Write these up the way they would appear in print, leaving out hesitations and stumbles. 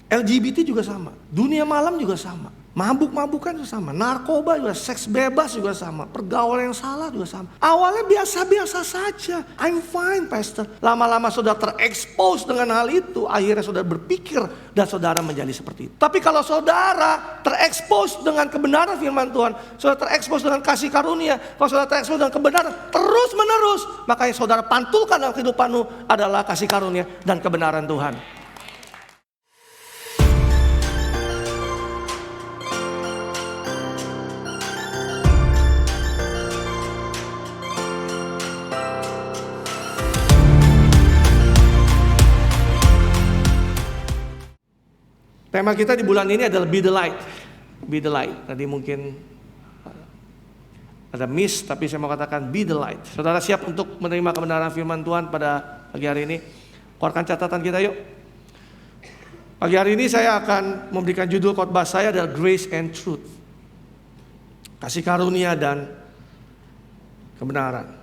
LGBT juga sama, dunia malam juga sama, mabuk-mabukan juga sama, narkoba juga, seks bebas juga sama, pergaulan yang salah juga sama. Awalnya biasa-biasa saja, I'm fine pastor. Lama-lama sudah terekspos dengan hal itu, akhirnya saudara berpikir dan saudara menjadi seperti itu. Tapi kalau saudara terekspos dengan kebenaran firman Tuhan, saudara terekspos dengan kasih karunia, kalau saudara terekspos dengan kebenaran terus menerus, maka yang saudara pantulkan dalam kehidupanmu adalah kasih karunia dan kebenaran Tuhan. Tema kita di bulan ini adalah Be the Light. Be the Light. Tadi mungkin ada miss, tapi saya mau katakan Be the Light. Saudara siap untuk menerima kebenaran firman Tuhan pada pagi hari ini? Keluarkan catatan kita yuk. Pagi hari ini saya akan memberikan judul khotbah saya adalah Grace and Truth. Kasih karunia dan kebenaran.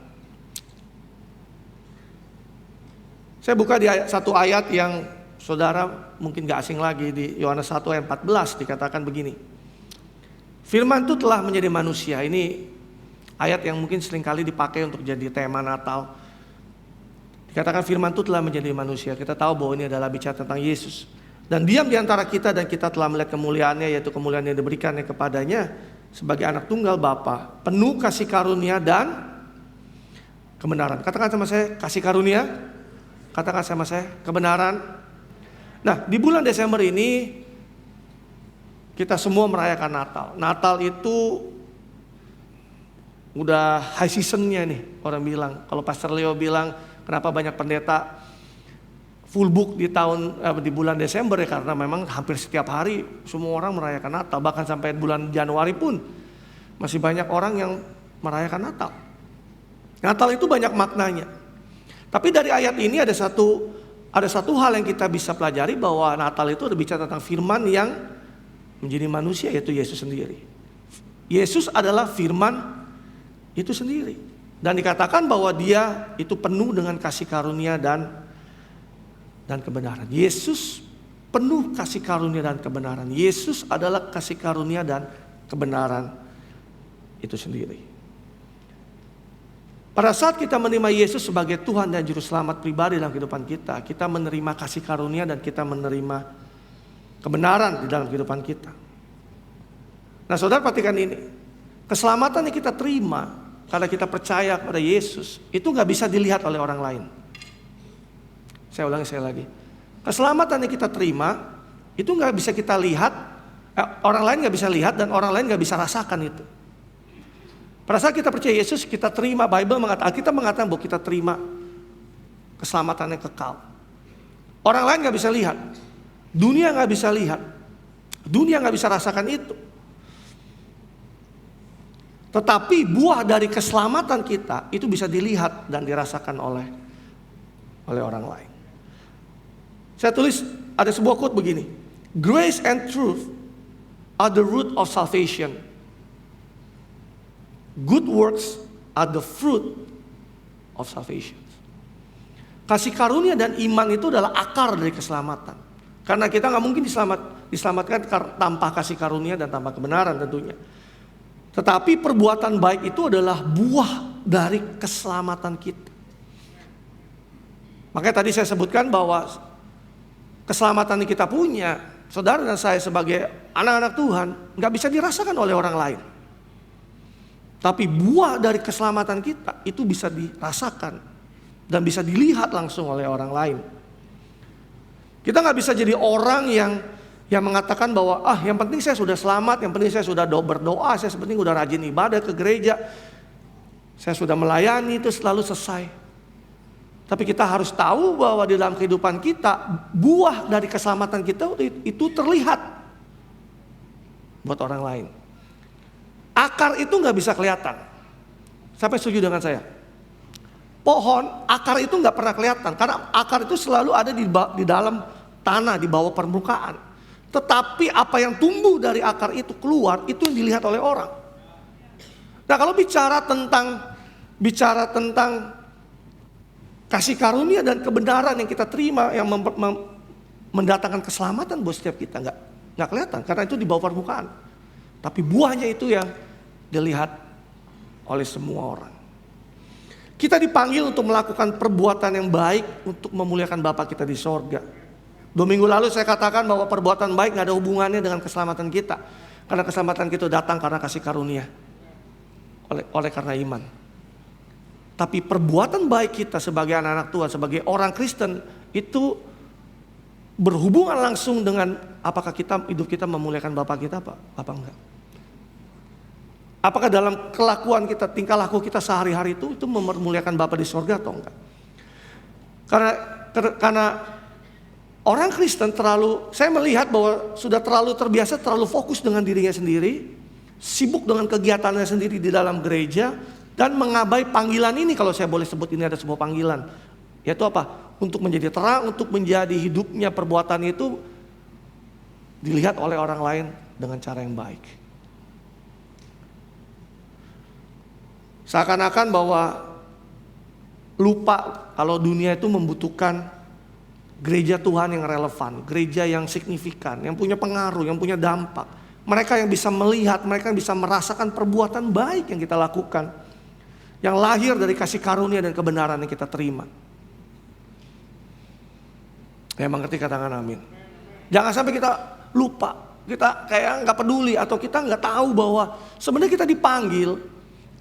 Saya buka di satu ayat yang saudara mungkin gak asing lagi, di Yohanes 1 ayat 14 dikatakan begini. Firman itu telah menjadi manusia. Ini ayat yang mungkin seringkali dipakai untuk jadi tema Natal. Dikatakan firman itu telah menjadi manusia. Kita tahu bahwa ini adalah bicara tentang Yesus. Dan diam di antara kita dan kita telah melihat kemuliaannya, yaitu kemuliaan yang diberikannya kepadanya sebagai anak tunggal Bapa, penuh kasih karunia dan kebenaran. Katakan sama saya, kasih karunia. Katakan sama saya, kebenaran. Nah, di bulan Desember ini kita semua merayakan Natal. Natal itu udah high seasonnya nih, orang bilang. Kalau Pastor Leo bilang kenapa banyak pendeta full book di bulan Desember ya, karena memang hampir setiap hari semua orang merayakan Natal. Bahkan sampai bulan Januari pun masih banyak orang yang merayakan Natal. Natal itu banyak maknanya. Tapi dari ayat ini ada satu hal yang kita bisa pelajari, bahwa Natal itu berbicara tentang firman yang menjadi manusia, yaitu Yesus sendiri. Yesus adalah firman itu sendiri. Dan dikatakan bahwa dia itu penuh dengan kasih karunia dan kebenaran. Yesus penuh kasih karunia dan kebenaran. Yesus adalah kasih karunia dan kebenaran itu sendiri. Pada saat kita menerima Yesus sebagai Tuhan dan Juru Selamat pribadi dalam kehidupan kita, kita menerima kasih karunia dan kita menerima kebenaran di dalam kehidupan kita. Nah, saudara perhatikan ini. Keselamatan yang kita terima karena kita percaya kepada Yesus, itu gak bisa dilihat oleh orang lain. Saya ulangi sekali lagi. Keselamatan yang kita terima, itu gak bisa kita lihat, orang lain gak bisa lihat dan orang lain gak bisa rasakan itu. Pada saat kita percaya Yesus, kita terima, Alkitab mengatakan bahwa kita terima keselamatan yang kekal. Orang lain gak bisa lihat, dunia gak bisa lihat, dunia gak bisa rasakan itu. Tetapi buah dari keselamatan kita itu bisa dilihat dan dirasakan oleh orang lain. Saya tulis ada sebuah quote begini. Grace and truth are the root of salvation. Good works are the fruit of salvation. Kasih karunia dan iman itu adalah akar dari keselamatan. Karena kita gak mungkin diselamatkan tanpa kasih karunia dan tanpa kebenaran tentunya. Tetapi perbuatan baik itu adalah buah dari keselamatan kita. Makanya tadi saya sebutkan bahwa keselamatan yang kita punya, saudara dan saya sebagai anak-anak Tuhan, gak bisa dirasakan oleh orang lain. Tapi buah dari keselamatan kita itu bisa dirasakan dan bisa dilihat langsung oleh orang lain. Kita gak bisa jadi orang yang mengatakan bahwa yang penting saya sudah selamat, yang penting saya sudah berdoa, saya penting sudah rajin ibadah ke gereja, saya sudah melayani, itu selalu selesai. Tapi kita harus tahu bahwa di dalam kehidupan kita, buah dari keselamatan kita itu terlihat buat orang lain. Akar itu gak bisa kelihatan. Sampai setuju dengan saya? Pohon, akar itu gak pernah kelihatan. Karena akar itu selalu ada di dalam tanah, di bawah permukaan. Tetapi apa yang tumbuh dari akar itu keluar, itu yang dilihat oleh orang. Nah, kalau bicara tentang kasih karunia dan kebenaran yang kita terima, yang mendatangkan keselamatan buat setiap kita? Nggak kelihatan, karena itu di bawah permukaan. Tapi buahnya itu yang dilihat oleh semua orang. Kita dipanggil untuk melakukan perbuatan yang baik untuk memuliakan Bapa kita di sorga. 2 minggu lalu saya katakan bahwa perbuatan baik gak ada hubungannya dengan keselamatan kita. Karena keselamatan kita datang karena kasih karunia. Oleh karena iman. Tapi perbuatan baik kita sebagai anak-anak Tuhan, sebagai orang Kristen, itu berhubungan langsung dengan apakah hidup kita memuliakan Bapa kita apa enggak. Apakah dalam kelakuan kita, tingkah laku kita sehari-hari itu memuliakan Bapa di sorga atau enggak? Karena orang Kristen saya melihat bahwa sudah terlalu terbiasa, terlalu fokus dengan dirinya sendiri, sibuk dengan kegiatannya sendiri di dalam gereja, dan mengabai panggilan ini. Kalau saya boleh sebut, ini ada sebuah panggilan, yaitu apa? Untuk menjadi terang, untuk menjadi hidupnya, perbuatan itu dilihat oleh orang lain dengan cara yang baik. Seakan-akan bahwa lupa kalau dunia itu membutuhkan gereja Tuhan yang relevan, gereja yang signifikan, yang punya pengaruh, yang punya dampak. Mereka yang bisa melihat, mereka yang bisa merasakan perbuatan baik yang kita lakukan, yang lahir dari kasih karunia dan kebenaran yang kita terima. Ya, mengerti, katakan amin. Jangan sampai kita lupa, kita kayak nggak peduli, atau kita nggak tahu bahwa sebenarnya kita dipanggil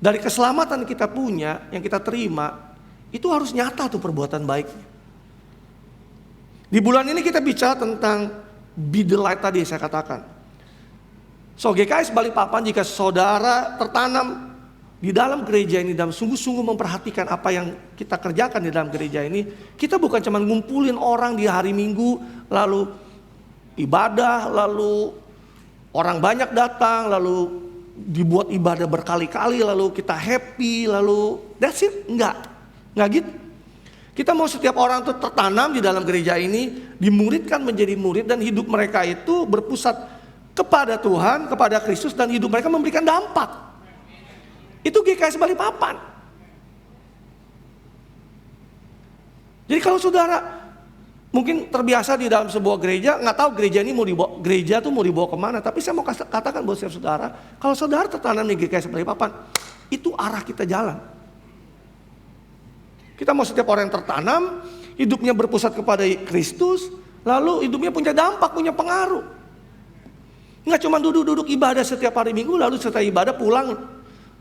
dari keselamatan kita punya, yang kita terima, itu harus nyata tuh perbuatan baiknya. Di bulan ini kita bicara tentang be the light tadi saya katakan. So GKS Balikpapan, jika saudara tertanam di dalam gereja ini dan sungguh-sungguh memperhatikan apa yang kita kerjakan di dalam gereja ini, kita bukan cuma ngumpulin orang di hari Minggu, lalu ibadah, lalu orang banyak datang, lalu dibuat ibadah berkali-kali, lalu kita happy, lalu that's it. Enggak gitu. Kita mau setiap orang itu tertanam di dalam gereja ini, dimuridkan menjadi murid, dan hidup mereka itu berpusat kepada Tuhan, kepada Kristus, dan hidup mereka memberikan dampak. Itu GKS Balikpapan. Jadi kalau saudara mungkin terbiasa di dalam sebuah gereja, nggak tahu gereja ini mau dibawa kemana. Tapi saya mau katakan buat saudara, kalau saudara tertanam di GKS Balikpapan, itu arah kita jalan. Kita mau setiap orang yang tertanam, hidupnya berpusat kepada Kristus, lalu hidupnya punya dampak, punya pengaruh. Nggak cuma duduk-duduk ibadah setiap hari Minggu, lalu setelah ibadah pulang,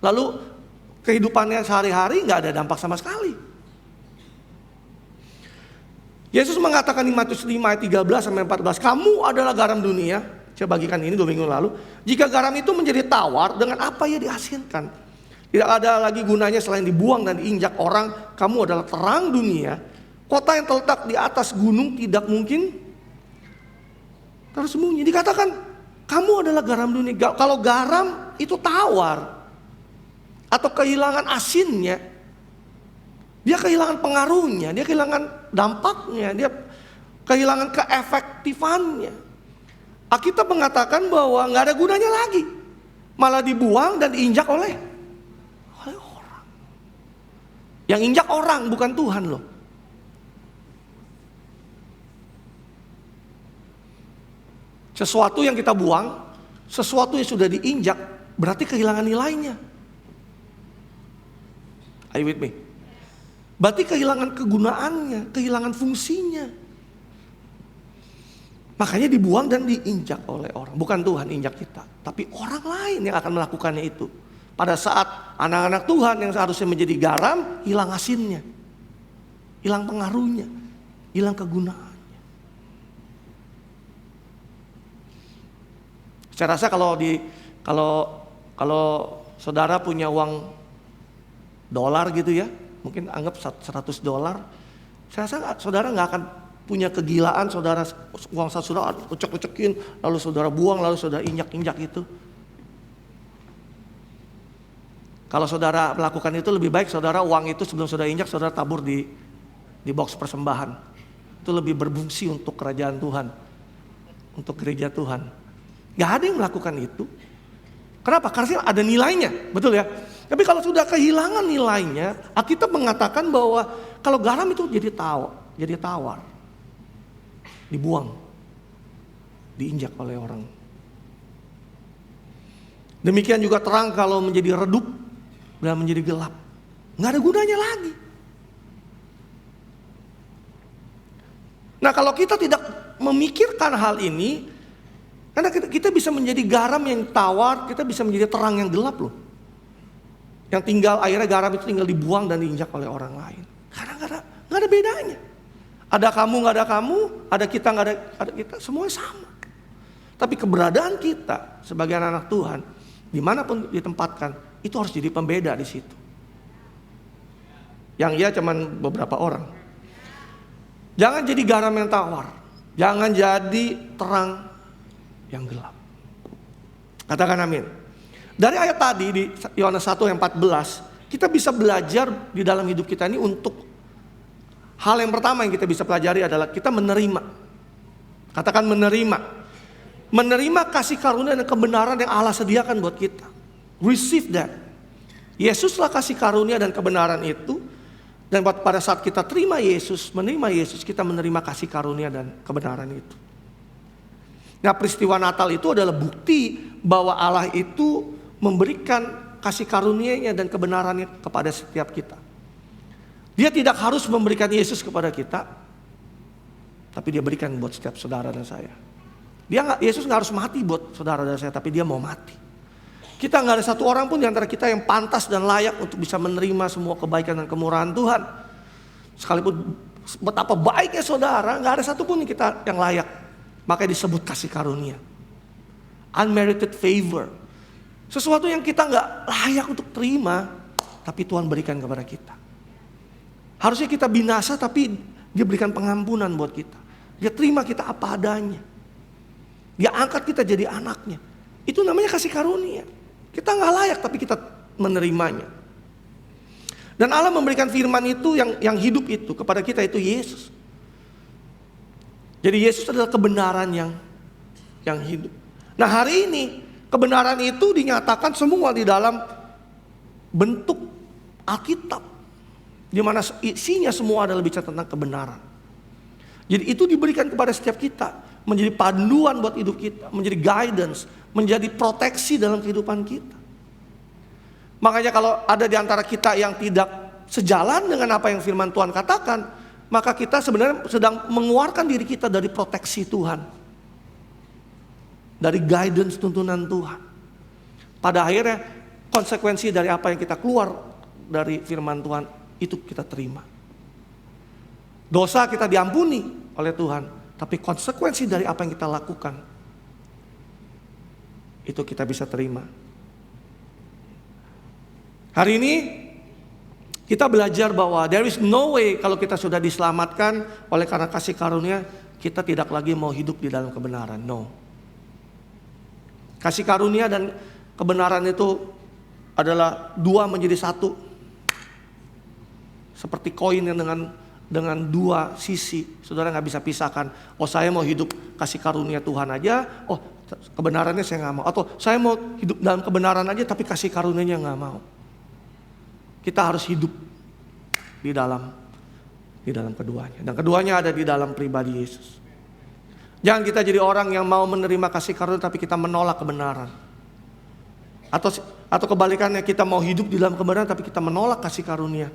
lalu kehidupannya sehari-hari nggak ada dampak sama sekali. Yesus mengatakan di Matius 5 ayat 13-14, kamu adalah garam dunia. Saya bagikan ini 2 minggu lalu. Jika garam itu menjadi tawar, dengan apa ia diasinkan? Tidak ada lagi gunanya selain dibuang dan diinjak orang. Kamu adalah terang dunia. Kota yang terletak di atas gunung tidak mungkin tersembunyi. Dikatakan kamu adalah garam dunia. Kalau garam itu tawar atau kehilangan asinnya, dia kehilangan pengaruhnya, dia kehilangan dampaknya, dia kehilangan keefektifannya. Alkitab mengatakan bahwa nggak ada gunanya lagi, malah dibuang dan diinjak oleh orang. Yang injak orang, bukan Tuhan loh. Sesuatu yang kita buang, sesuatu yang sudah diinjak, berarti kehilangan nilainya. Are you with me? Berarti kehilangan kegunaannya, kehilangan fungsinya. Makanya dibuang dan diinjak oleh orang. Bukan Tuhan injak kita, tapi orang lain yang akan melakukannya itu. Pada saat anak-anak Tuhan yang seharusnya menjadi garam, hilang asinnya, hilang pengaruhnya, hilang kegunaannya. Saya rasa kalau saudara punya uang dolar gitu ya, mungkin anggap $100, saya rasa saudara nggak akan punya kegilaan, saudara uang saudara ucek-ucekin, lalu saudara buang, lalu saudara injak-injak itu. Kalau saudara melakukan itu, lebih baik saudara uang itu sebelum saudara injak, saudara tabur di box persembahan. Itu lebih berfungsi untuk kerajaan Tuhan, untuk gereja Tuhan. Gak ada yang melakukan itu. Kenapa? Karena ada nilainya, betul ya. Tapi kalau sudah kehilangan nilainya, Alkitab mengatakan bahwa kalau garam itu jadi tawar. dibuang, diinjak oleh orang. Demikian juga terang kalau menjadi redup dan menjadi gelap, nggak ada gunanya lagi. Nah, kalau kita tidak memikirkan hal ini, karena kita bisa menjadi garam yang tawar, kita bisa menjadi terang yang gelap loh. Yang tinggal akhirnya garam itu tinggal dibuang dan diinjak oleh orang lain. Karena nggak ada bedanya. Ada kamu, nggak ada kamu, ada kita, nggak ada kita, semuanya sama. Tapi keberadaan kita sebagai anak Tuhan, dimanapun ditempatkan, itu harus jadi pembeda di situ. Yang ya cuman beberapa orang. Jangan jadi garam yang tawar, jangan jadi terang yang gelap. Katakan amin. Dari ayat tadi di Yohanes 1 ayat 14, kita bisa belajar di dalam hidup kita ini untuk hal yang pertama yang kita bisa pelajari adalah kita menerima. Katakan menerima. Menerima kasih karunia dan kebenaran yang Allah sediakan buat kita. Receive that. Yesuslah kasih karunia dan kebenaran itu. Dan pada saat kita terima Yesus, menerima Yesus, kita menerima kasih karunia dan kebenaran itu. Nah, peristiwa Natal itu adalah bukti bahwa Allah itu memberikan kasih karunia-Nya dan kebenarannya kepada setiap kita. Dia tidak harus memberikan Yesus kepada kita, tapi Dia berikan buat setiap saudara dan saya. Yesus nggak harus mati buat saudara dan saya, tapi Dia mau mati. Kita nggak ada satu orang pun di antara kita yang pantas dan layak untuk bisa menerima semua kebaikan dan kemurahan Tuhan. Sekalipun betapa baiknya saudara, nggak ada satupun kita yang layak. Makanya disebut kasih karunia, unmerited favor, sesuatu yang kita nggak layak untuk terima, tapi Tuhan berikan kepada kita. Harusnya kita binasa, tapi Dia berikan pengampunan buat kita. Dia terima kita apa adanya. Dia angkat kita jadi anaknya. Itu namanya kasih karunia. Kita nggak layak, tapi kita menerimanya. Dan Allah memberikan firman itu yang hidup itu kepada kita, itu Yesus. Jadi Yesus adalah kebenaran yang hidup. Nah, hari ini kebenaran itu dinyatakan semua di dalam bentuk Alkitab, di mana isinya semua adalah bicara tentang kebenaran. Jadi itu diberikan kepada setiap kita, menjadi panduan buat hidup kita, menjadi guidance, menjadi proteksi dalam kehidupan kita. Makanya kalau ada di antara kita yang tidak sejalan dengan apa yang firman Tuhan katakan, maka kita sebenarnya sedang mengeluarkan diri kita dari proteksi Tuhan, dari guidance tuntunan Tuhan. Pada akhirnya konsekuensi dari apa yang kita keluar dari firman Tuhan itu kita terima. Dosa kita diampuni oleh Tuhan, tapi konsekuensi dari apa yang kita lakukan itu kita bisa terima. Hari ini kita belajar bahwa there is no way kalau kita sudah diselamatkan oleh karena kasih karunia, kita tidak lagi mau hidup di dalam kebenaran. No. Kasih karunia dan kebenaran itu adalah dua menjadi satu. Seperti koin yang dengan dua sisi. Saudara gak bisa pisahkan. Oh, saya mau hidup kasih karunia Tuhan aja. Oh, kebenarannya saya gak mau. Atau saya mau hidup dalam kebenaran aja tapi kasih karunia-Nya gak mau. Kita harus hidup di dalam keduanya. Dan keduanya ada di dalam pribadi Yesus. Jangan kita jadi orang yang mau menerima kasih karunia tapi kita menolak kebenaran. Atau kebalikannya, kita mau hidup di dalam kebenaran tapi kita menolak kasih karunia.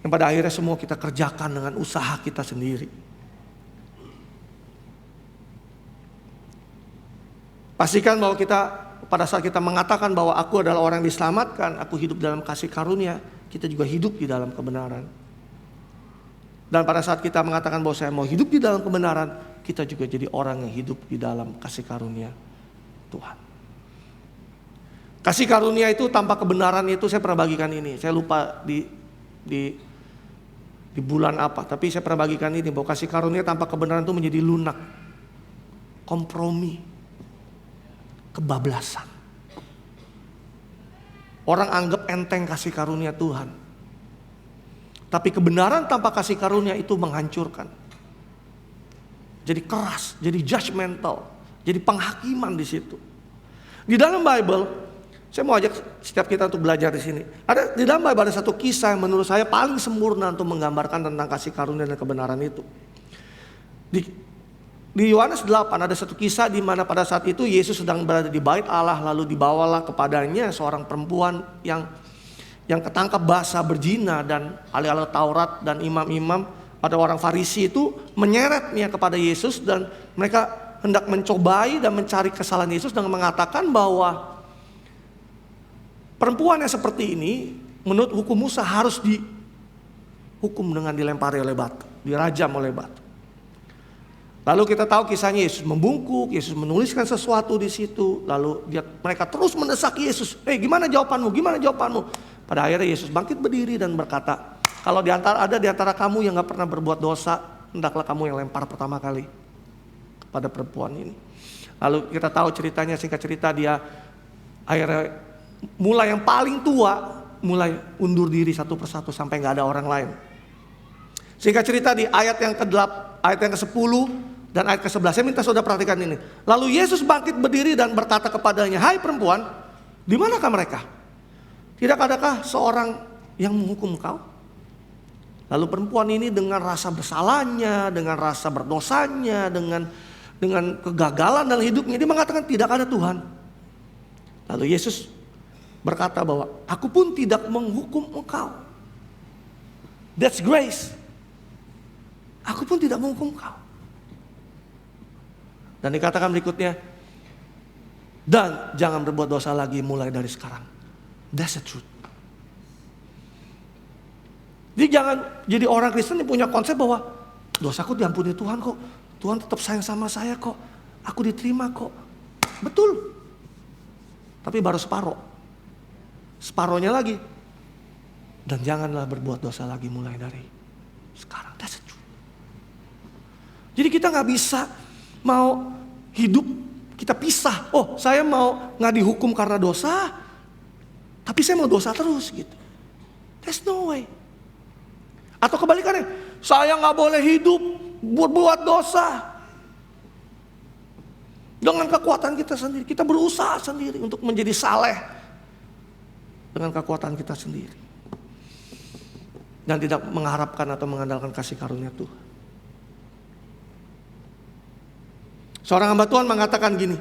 Yang pada akhirnya semua kita kerjakan dengan usaha kita sendiri. Pastikan bahwa pada saat kita mengatakan bahwa aku adalah orang yang diselamatkan, aku hidup dalam kasih karunia, kita juga hidup di dalam kebenaran. Dan pada saat kita mengatakan bahwa saya mau hidup di dalam kebenaran, kita juga jadi orang yang hidup di dalam kasih karunia Tuhan. Kasih karunia itu tanpa kebenaran itu, saya pernah bagikan ini. Saya lupa di bulan apa, tapi saya pernah bagikan ini bahwa kasih karunia tanpa kebenaran itu menjadi lunak, kompromi, kebablasan. Orang anggap enteng kasih karunia Tuhan. Tapi kebenaran tanpa kasih karunia itu menghancurkan. Jadi keras, jadi judgmental, jadi penghakiman di situ. Di dalam Bible, saya mau ajak setiap kita untuk belajar di sini. Di dalam Bible ada satu kisah yang menurut saya paling sempurna untuk menggambarkan tentang kasih karunia dan kebenaran itu. Di Yohanes 8 ada satu kisah di mana pada saat itu Yesus sedang berada di bait Allah, lalu dibawalah kepadanya seorang perempuan yang ketangkap basah berzina, dan ahli-ahli Taurat dan imam-imam atau orang Farisi itu menyeretnya kepada Yesus, dan mereka hendak mencobai dan mencari kesalahan Yesus dengan mengatakan bahwa perempuan yang seperti ini menurut hukum Musa harus dihukum dengan dilempari oleh batu, dirajam oleh batu. Lalu kita tahu kisahnya, Yesus membungkuk, Yesus menuliskan sesuatu di situ, lalu mereka terus mendesak Yesus, gimana jawabanmu, gimana jawabanmu? Pada akhirnya Yesus bangkit berdiri dan berkata, kalau ada di antara kamu yang gak pernah berbuat dosa, hendaklah kamu yang lempar pertama kali kepada perempuan ini. Lalu kita tahu ceritanya, singkat cerita, dia akhirnya mulai yang paling tua, mulai undur diri satu persatu sampai gak ada orang lain. Singkat cerita di ayat yang ke-10 dan ayat ke-11, saya minta saudara perhatikan ini. Lalu Yesus bangkit berdiri dan berkata kepadanya, hai perempuan, di manakah mereka? Tidak adakah seorang yang menghukum kau? Lalu perempuan ini dengan rasa bersalahnya, dengan rasa berdosanya, dengan kegagalan dalam hidupnya, dia mengatakan tidak ada Tuhan. Lalu Yesus berkata bahwa aku pun tidak menghukum engkau. That's grace. Aku pun tidak menghukum engkau. Dan dikatakan berikutnya, dan jangan berbuat dosa lagi mulai dari sekarang. That's the truth. Jadi jangan jadi orang Kristen yang punya konsep bahwa dosaku diampuni Tuhan kok. Tuhan tetap sayang sama saya kok. Aku diterima kok. Betul. Tapi baru separuh. Separuhnya lagi. Dan janganlah berbuat dosa lagi mulai dari sekarang. That's the truth. Jadi kita gak bisa mau hidup, kita pisah. Oh, saya mau gak dihukum karena dosa, tapi saya mau dosa terus gitu. There's no way. Atau kebalikannya, saya gak boleh hidup berbuat dosa. Dengan kekuatan kita sendiri, kita berusaha sendiri untuk menjadi saleh dengan kekuatan kita sendiri. Dan tidak mengharapkan atau mengandalkan kasih karunia Tuhan. Seorang hamba Tuhan mengatakan gini,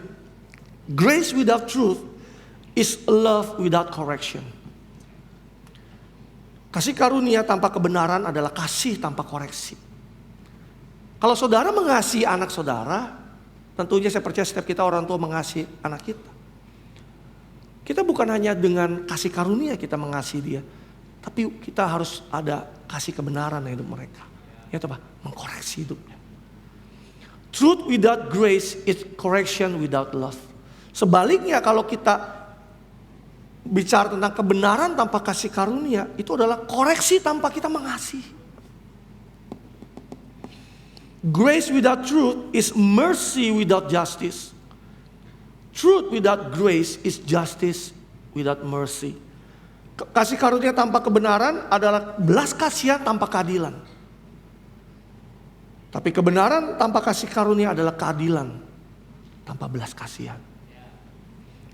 grace without truth is love without correction. Kasih karunia tanpa kebenaran adalah kasih tanpa koreksi. Kalau saudara mengasihi anak saudara, tentunya saya percaya setiap kita orang tua mengasihi anak kita. Kita bukan hanya dengan kasih karunia kita mengasihi dia, tapi kita harus ada kasih kebenaran dalam hidup mereka. Yaitu apa? Mengkoreksi hidupnya. Truth without grace is correction without love. Sebaliknya kalau kita bicara tentang kebenaran tanpa kasih karunia, itu adalah koreksi tanpa kita mengasihi. Grace without truth is mercy without justice. Truth without grace is justice without mercy. Kasih karunia tanpa kebenaran adalah belas kasihan tanpa keadilan. Tapi kebenaran tanpa kasih karunia adalah keadilan tanpa belas kasihan.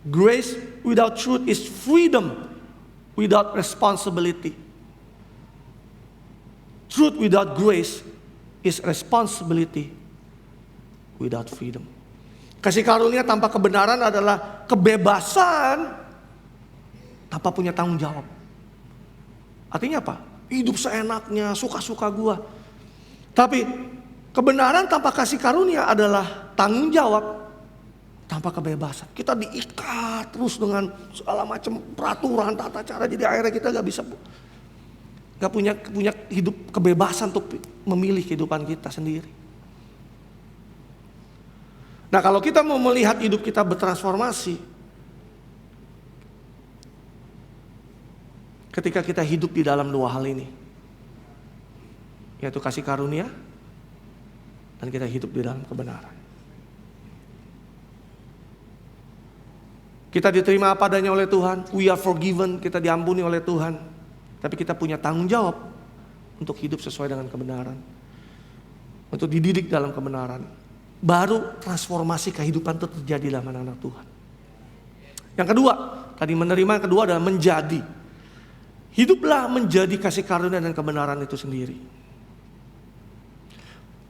Grace without truth is freedom without responsibility. Truth without grace is responsibility without freedom. Kasih karunia tanpa kebenaran adalah kebebasan tanpa punya tanggung jawab. Artinya apa? Hidup seenaknya, suka-suka gua. Tapi kebenaran tanpa kasih karunia adalah tanggung jawab tanpa kebebasan. Kita diikat terus dengan segala macam peraturan, tata cara. Jadi akhirnya kita gak punya hidup kebebasan untuk memilih kehidupan kita sendiri. Nah, kalau kita mau melihat hidup kita bertransformasi, ketika kita hidup di dalam dua hal ini, yaitu kasih karunia dan kita hidup di dalam kebenaran. Kita diterima apa adanya oleh Tuhan, we are forgiven, kita diampuni oleh Tuhan. Tapi kita punya tanggung jawab untuk hidup sesuai dengan kebenaran, untuk dididik dalam kebenaran. Baru transformasi kehidupan itu terjadi dalam anak-anak Tuhan. Yang kedua, tadi menerima, yang kedua adalah menjadi. Hiduplah menjadi kasih karunia dan kebenaran itu sendiri.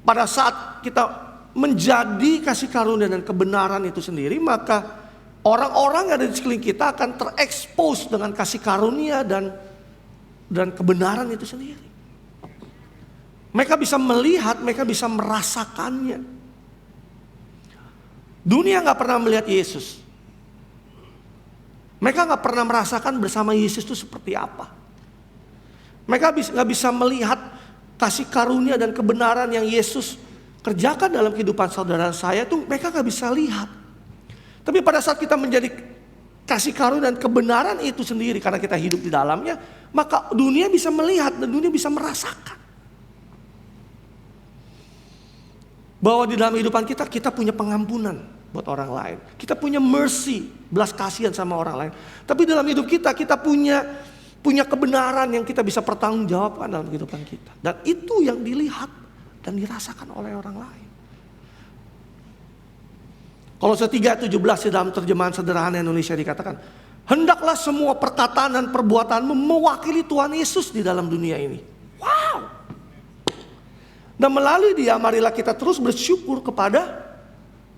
pada saat kita menjadi kasih karunia dan kebenaran itu sendiri, maka orang-orang yang ada di sekeliling kita akan terekspos dengan kasih karunia dan kebenaran itu sendiri. Mereka bisa melihat, mereka bisa merasakannya. Dunia gak pernah melihat Yesus. Mereka gak pernah merasakan bersama Yesus itu seperti apa. Mereka gak bisa melihat kasih karunia dan kebenaran yang Yesus kerjakan dalam kehidupan saudara saya itu mereka gak bisa lihat. Tapi pada saat kita menjadi kasih karunia dan kebenaran itu sendiri karena kita hidup di dalamnya, maka dunia bisa melihat dan dunia bisa merasakan. Bahwa di dalam kehidupan kita punya pengampunan buat orang lain. Kita punya mercy, belas kasihan sama orang lain. Tapi dalam hidup kita punya kebenaran yang kita bisa pertanggungjawabkan dalam kehidupan kita. Dan itu yang dilihat dan dirasakan oleh orang lain. Kolose 3:17 di dalam terjemahan sederhana Indonesia dikatakan, hendaklah semua perkataan dan perbuatanmu mewakili Tuhan Yesus di dalam dunia ini. Wow. Dan melalui dia marilah kita terus bersyukur kepada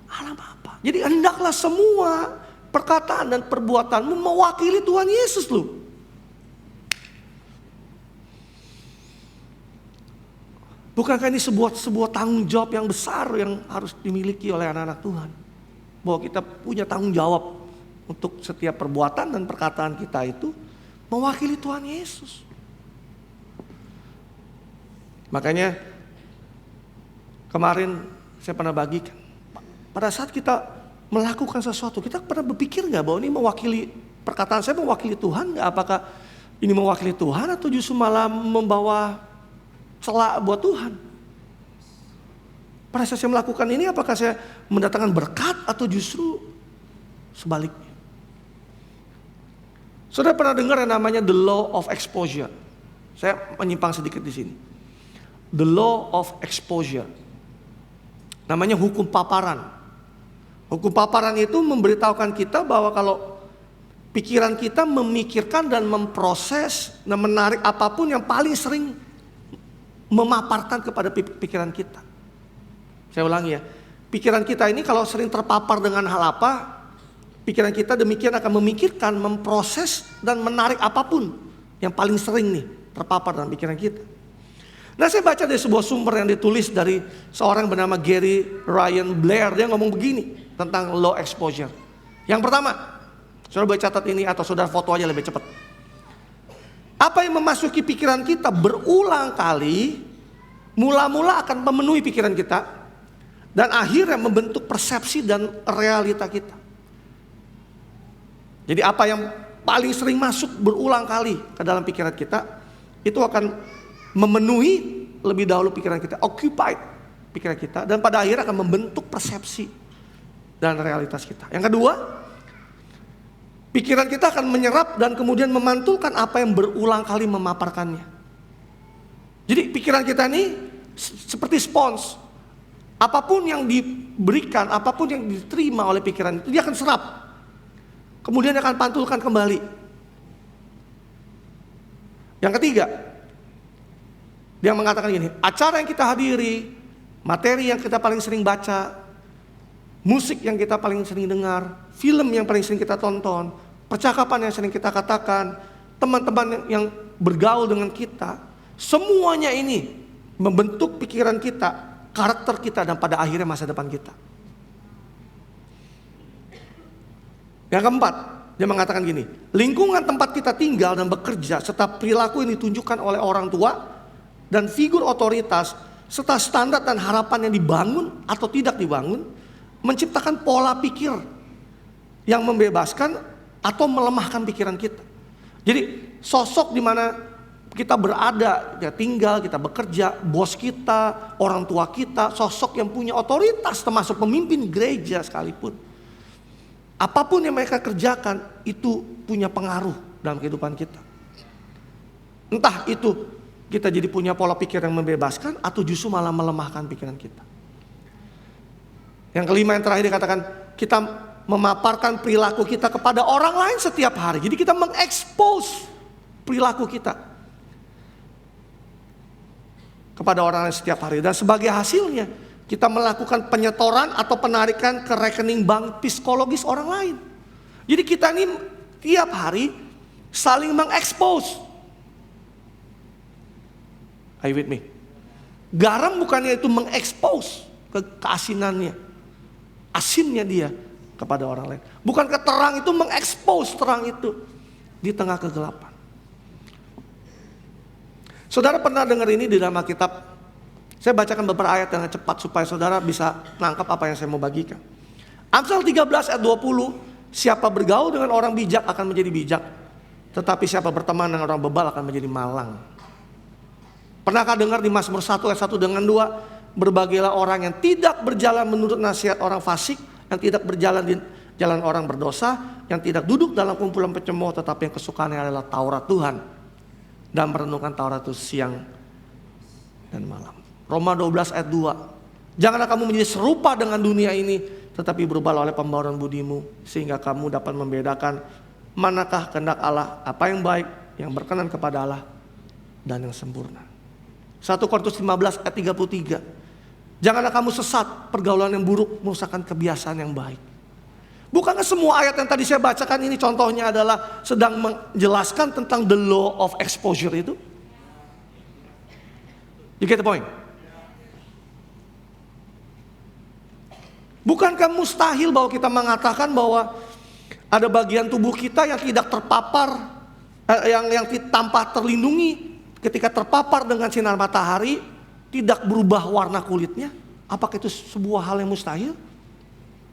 Allah Bapa. Jadi hendaklah semua perkataan dan perbuatanmu mewakili Tuhan Yesus loh. Bukankah ini sebuah tanggung jawab yang besar yang harus dimiliki oleh anak-anak Tuhan? Bahwa kita punya tanggung jawab untuk setiap perbuatan dan perkataan kita itu mewakili Tuhan Yesus. Makanya kemarin saya pernah bagikan, pada saat kita melakukan sesuatu, kita pernah berpikir gak bahwa ini mewakili, perkataan saya mewakili Tuhan gak? Apakah ini mewakili Tuhan atau justru malah membawa celak buat Tuhan? Pada saat saya melakukan ini, apakah saya mendatangkan berkat atau justru sebaliknya? Saudara pernah dengar yang namanya the law of exposure? Saya menyimpang sedikit di sini. The law of exposure. Namanya hukum paparan. Hukum paparan itu memberitahukan kita bahwa kalau pikiran kita memikirkan dan memproses dan menarik apapun yang paling sering memaparkan kepada pikiran kita. Saya ulangi ya, pikiran kita ini kalau sering terpapar dengan hal apa, pikiran kita demikian akan memikirkan, memproses dan menarik apapun yang paling sering nih terpapar dalam pikiran kita. Nah, saya baca dari sebuah sumber yang ditulis dari seorang bernama Gary Ryan Blair. Dia ngomong begini tentang law exposure. Yang pertama, saudara boleh catat ini atau saudara foto aja lebih cepat. Apa yang memasuki pikiran kita berulang kali, mula-mula akan memenuhi pikiran kita dan akhirnya membentuk persepsi dan realita kita. Jadi apa yang paling sering masuk berulang kali ke dalam pikiran kita, itu akan memenuhi lebih dahulu pikiran kita, occupied pikiran kita, dan pada akhirnya akan membentuk persepsi dan realitas kita. Yang kedua, pikiran kita akan menyerap dan kemudian memantulkan apa yang berulang kali memaparkannya. Jadi pikiran kita ini seperti spons. Apapun yang diberikan, apapun yang diterima oleh pikiran itu, dia akan serap. Kemudian akan pantulkan kembali. Yang ketiga, dia mengatakan gini, acara yang kita hadiri, materi yang kita paling sering baca, musik yang kita paling sering dengar, film yang paling sering kita tonton, percakapan yang sering kita katakan, teman-teman yang bergaul dengan kita, semuanya ini membentuk pikiran kita, karakter kita, dan pada akhirnya masa depan kita. Yang keempat, dia mengatakan gini, lingkungan tempat kita tinggal dan bekerja serta perilaku yang ditunjukkan oleh orang tua dan figur otoritas serta standar dan harapan yang dibangun atau tidak dibangun menciptakan pola pikir yang membebaskan atau melemahkan pikiran kita. Jadi sosok di mana kita berada, kita tinggal, kita bekerja, bos kita, orang tua kita, sosok yang punya otoritas termasuk pemimpin gereja sekalipun. Apapun yang mereka kerjakan itu punya pengaruh dalam kehidupan kita. Entah itu kita jadi punya pola pikir yang membebaskan atau justru malah melemahkan pikiran kita. Yang kelima, yang terakhir dikatakan, kita memaparkan perilaku kita kepada orang lain setiap hari. Jadi kita mengekspos perilaku kita. kepada orang lain setiap hari. Dan sebagai hasilnya kita melakukan penyetoran atau penarikan ke rekening bank psikologis orang lain. Jadi kita ini tiap hari saling mengekspos. Are you with me? Garam bukannya itu mengekspos keasinannya, asinnya dia kepada orang lain. Bukan terang itu mengekspos terang itu di tengah kegelapan. Saudara pernah dengar ini di dalam Alkitab? Saya bacakan beberapa ayat yang cepat supaya saudara bisa nangkap apa yang saya mau bagikan. Amsal 13 ayat 20, siapa bergaul dengan orang bijak akan menjadi bijak, tetapi siapa berteman dengan orang bebal akan menjadi malang. Pernahkah dengar di Mazmur 1 ayat 1 dengan 2, berbagailah orang yang tidak berjalan menurut nasihat orang fasik, yang tidak berjalan di jalan orang berdosa, yang tidak duduk dalam kumpulan pencemooh, tetapi yang kesukaannya adalah Taurat Tuhan dan merenungkan Taurat itu siang dan malam. Roma 12 ayat 2. Janganlah kamu menjadi serupa dengan dunia ini, tetapi berubahlah oleh pembaharuan budimu, sehingga kamu dapat membedakan manakah kehendak Allah, apa yang baik, yang berkenan kepada Allah, dan yang sempurna. 1 Korintus 15 ayat 33. Janganlah kamu sesat, pergaulan yang buruk merusakkan kebiasaan yang baik. Bukankah semua ayat yang tadi saya bacakan ini contohnya adalah sedang menjelaskan tentang the law of exposure itu? You get the point? Bukankah mustahil bahwa kita mengatakan bahwa ada bagian tubuh kita yang tidak terpapar, yang tanpa terlindungi ketika terpapar dengan sinar matahari, tidak berubah warna kulitnya? Apakah itu sebuah hal yang mustahil?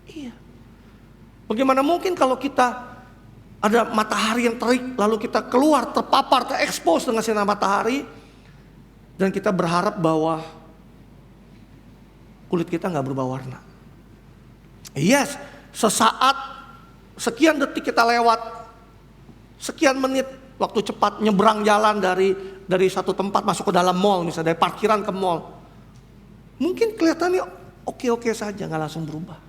Iya. Bagaimana mungkin kalau kita ada matahari yang terik, lalu kita keluar terpapar, terekspos dengan sinar matahari, dan kita berharap bahwa kulit kita nggak berubah warna? Yes, sesaat, sekian detik kita lewat, sekian menit waktu cepat nyebrang jalan dari satu tempat masuk ke dalam mall, misalnya dari parkiran ke mall. Mungkin kelihatannya oke-oke saja, nggak langsung berubah.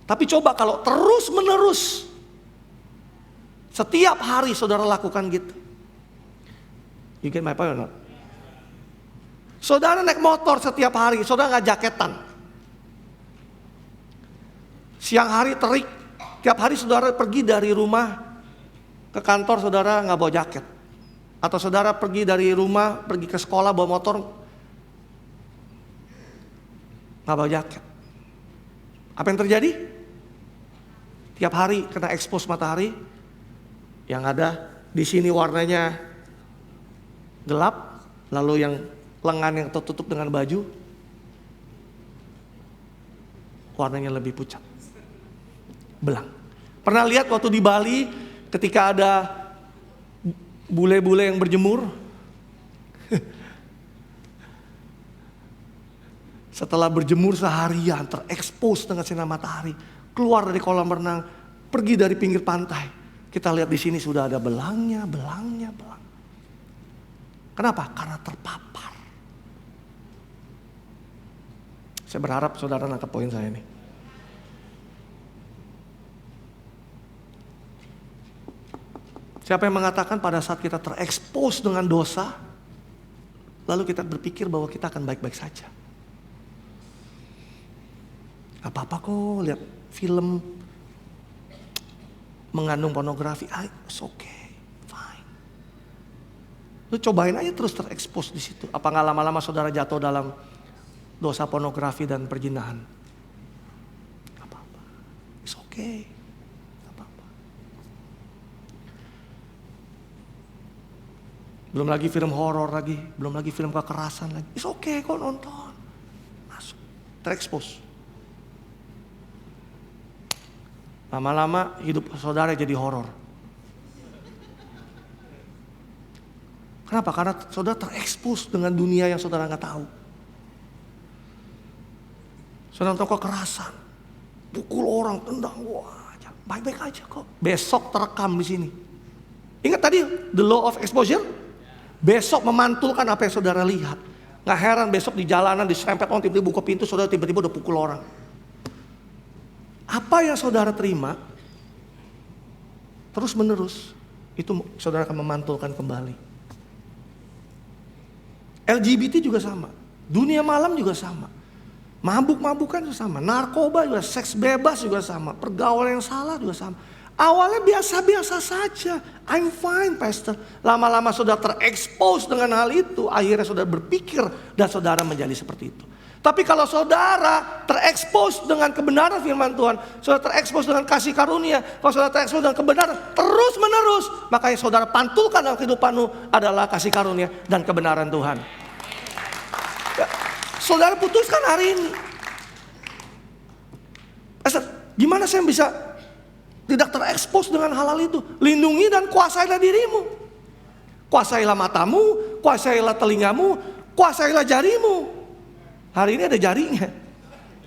Tapi coba kalau terus menerus setiap hari saudara lakukan gitu. You get my point or not? Saudara naik motor setiap hari, saudara nggak jaketan. Siang hari terik, tiap hari saudara pergi dari rumah ke kantor, saudara nggak bawa jaket. Atau saudara pergi dari rumah, pergi ke sekolah bawa motor, nggak bawa jaket. Apa yang terjadi? Tiap hari kena expose matahari, yang ada di sini warnanya gelap, lalu yang lengan yang tertutup dengan baju warnanya lebih pucat, belang. Pernah lihat waktu di Bali ketika ada bule-bule yang berjemur? Setelah berjemur seharian, terekspos dengan sinar matahari, keluar dari kolam renang, pergi dari pinggir pantai, kita lihat di sini sudah ada belangnya. Kenapa? Karena terpapar. Saya berharap saudara nangkep poin saya ini. Siapa yang mengatakan pada saat kita terekspos dengan dosa, lalu kita berpikir bahwa kita akan baik-baik saja? Gak apa-apa kok, lihat film mengandung pornografi, it's okay, fine. Lu cobain aja terus terekspos di situ. Apa nggak lama-lama saudara jatuh dalam dosa pornografi dan perzinahan? Gak apa-apa, it's okay. Belum lagi film horor lagi, belum lagi film kekerasan lagi. It's okay kok nonton. Masuk, terekspos. Lama-lama hidup saudara jadi horor. Kenapa? Karena saudara terekspos dengan dunia yang saudara nggak tahu. Saudara nonton kekerasan, pukul orang, tendang, wah, baik-baik aja kok. Besok terekam di sini. Ingat tadi the law of exposure? Besok memantulkan apa yang saudara lihat. Gak heran besok di jalanan diserempet orang, tiba-tiba buka pintu, saudara tiba-tiba udah pukul orang. Apa yang saudara terima terus menerus, itu saudara akan memantulkan kembali. LGBT juga sama. Dunia malam juga sama. Mabuk-mabukan juga sama. Narkoba juga, seks bebas juga sama. Pergaulan yang salah juga sama. Awalnya biasa-biasa saja. I'm fine, pastor. Lama-lama sudah terekspos dengan hal itu. Akhirnya saudara berpikir dan saudara menjadi seperti itu. Tapi kalau saudara terekspos dengan kebenaran firman Tuhan, saudara terekspos dengan kasih karunia, kalau saudara terekspos dengan kebenaran terus menerus, makanya saudara pantulkan dalam kehidupanmu adalah kasih karunia dan kebenaran Tuhan. Ya, saudara putuskan hari ini, gimana saya bisa tidak terekspos dengan hal-hal itu? Lindungi dan kuasailah dirimu. Kuasailah matamu, kuasailah telingamu, kuasailah jarimu. Hari ini ada jarinya.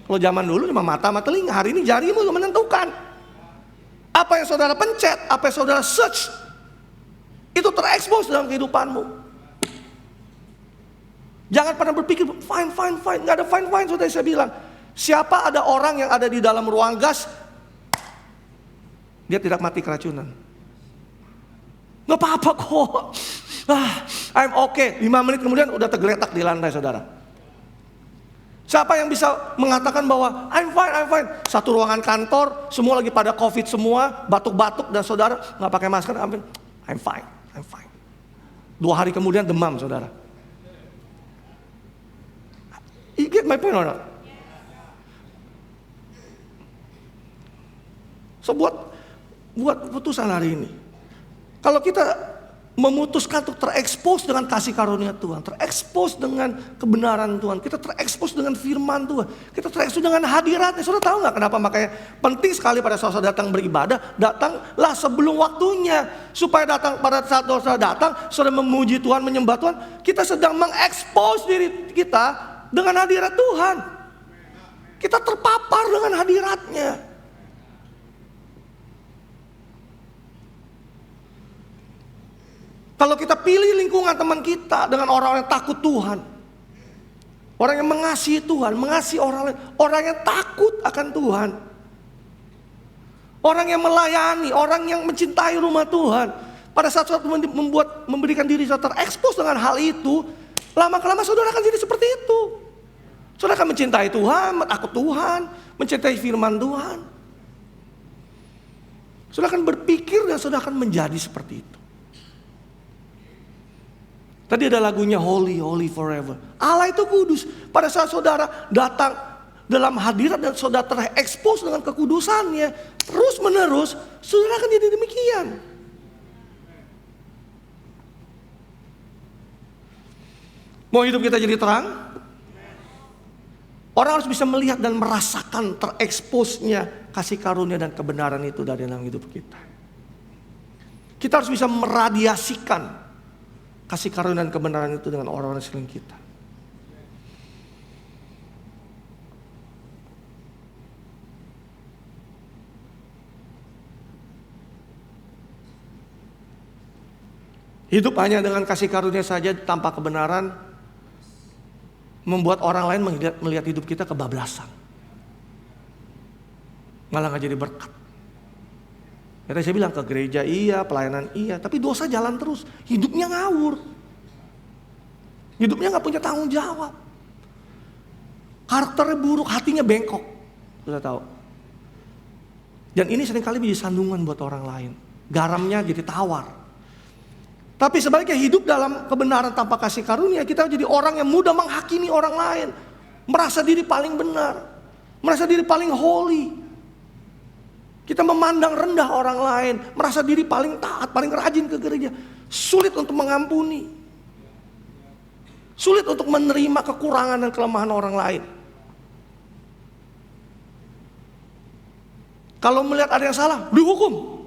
Kalau zaman dulu cuma mata sama telinga, hari ini jarimu yang menentukan. Apa yang saudara pencet, apa yang saudara search, itu terekspos dalam kehidupanmu. Jangan pernah berpikir fine. Nggak ada fine, saudara. Saya bilang, siapa ada orang yang ada di dalam ruang gas, dia tidak mati keracunan. Nggak apa-apa kok. I'm okay. 5 menit kemudian udah tergeletak di lantai, saudara. Siapa yang bisa mengatakan bahwa I'm fine. Satu ruangan kantor, semua lagi pada COVID semua, batuk-batuk dan saudara nggak pakai masker, I'm fine. 2 hari kemudian demam, saudara. You get my point or not? So buat putusan hari ini, kalau kita memutuskan untuk terekspos dengan kasih karunia Tuhan, terekspos dengan kebenaran Tuhan, kita terekspos dengan firman Tuhan, kita terekspos dengan hadiratnya. Saudara tahu nggak kenapa makanya penting sekali pada saat saudara datang beribadah, datanglah sebelum waktunya, supaya datang pada saat saudara datang, saudara memuji Tuhan, menyembah Tuhan, kita sedang mengekspos diri kita dengan hadirat Tuhan. Kita terpapar dengan hadiratnya. Kalau kita pilih lingkungan teman kita dengan orang yang takut Tuhan, orang yang mengasihi Tuhan, mengasihi orang lain, orang yang takut akan Tuhan, orang yang melayani, orang yang mencintai rumah Tuhan, pada saat saudara memberikan diri saudara terekspos dengan hal itu, lama-kelamaan saudara akan jadi seperti itu. Saudara akan mencintai Tuhan, takut Tuhan, mencintai firman Tuhan. Saudara akan berpikir dan saudara akan menjadi seperti itu. Tadi ada lagunya Holy, Holy Forever. Allah itu kudus. Pada saat saudara datang dalam hadirat dan saudara terekspos dengan kekudusannya, terus menerus, saudara akan jadi demikian. Mau hidup kita jadi terang? Orang harus bisa melihat dan merasakan tereksposnya kasih karunia dan kebenaran itu dari dalam hidup kita. Kita harus bisa meradiasikan kasih karunia dan kebenaran itu dengan orang-orang sekeliling kita. Hidup hanya dengan kasih karunia saja tanpa kebenaran membuat orang lain melihat hidup kita kebablasan. Malah gak jadi berkat. Ya, saya bilang ke gereja iya, pelayanan iya, tapi dosa jalan terus. Hidupnya ngawur. Hidupnya gak punya tanggung jawab. Karakternya buruk, hatinya bengkok. Sudah tahu. Dan ini seringkali menjadi sandungan buat orang lain. Garamnya jadi tawar. Tapi sebaliknya hidup dalam kebenaran tanpa kasih karunia, kita jadi orang yang mudah menghakimi orang lain. Merasa diri paling benar. Merasa diri paling holy. Kita memandang rendah orang lain, merasa diri paling taat, paling rajin ke gereja. Sulit untuk mengampuni. Sulit untuk menerima kekurangan dan kelemahan orang lain. Kalau melihat ada yang salah, dihukum.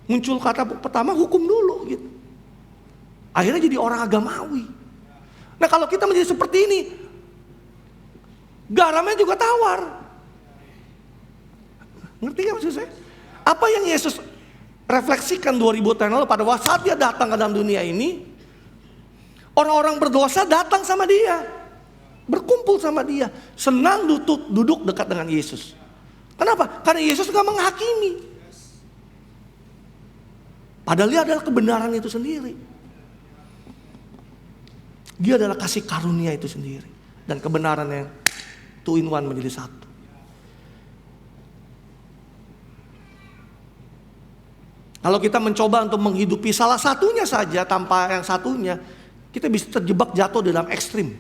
Muncul kata pertama, hukum dulu gitu. Akhirnya jadi orang agamawi. Nah kalau kita menjadi seperti ini, garamnya juga tawar. Ngerti gak maksud saya? Apa yang Yesus refleksikan 2000 tahun lalu pada saat dia datang ke dalam dunia ini, orang-orang berdosa datang sama dia, berkumpul sama dia, senang duduk dekat dengan Yesus. Kenapa? Karena Yesus gak menghakimi. Padahal dia adalah kebenaran itu sendiri. Dia adalah kasih karunia itu sendiri. Dan kebenaran yang 2 in 1 menjadi satu. Kalau kita mencoba untuk menghidupi salah satunya saja tanpa yang satunya, kita bisa terjebak jatuh dalam ekstrim.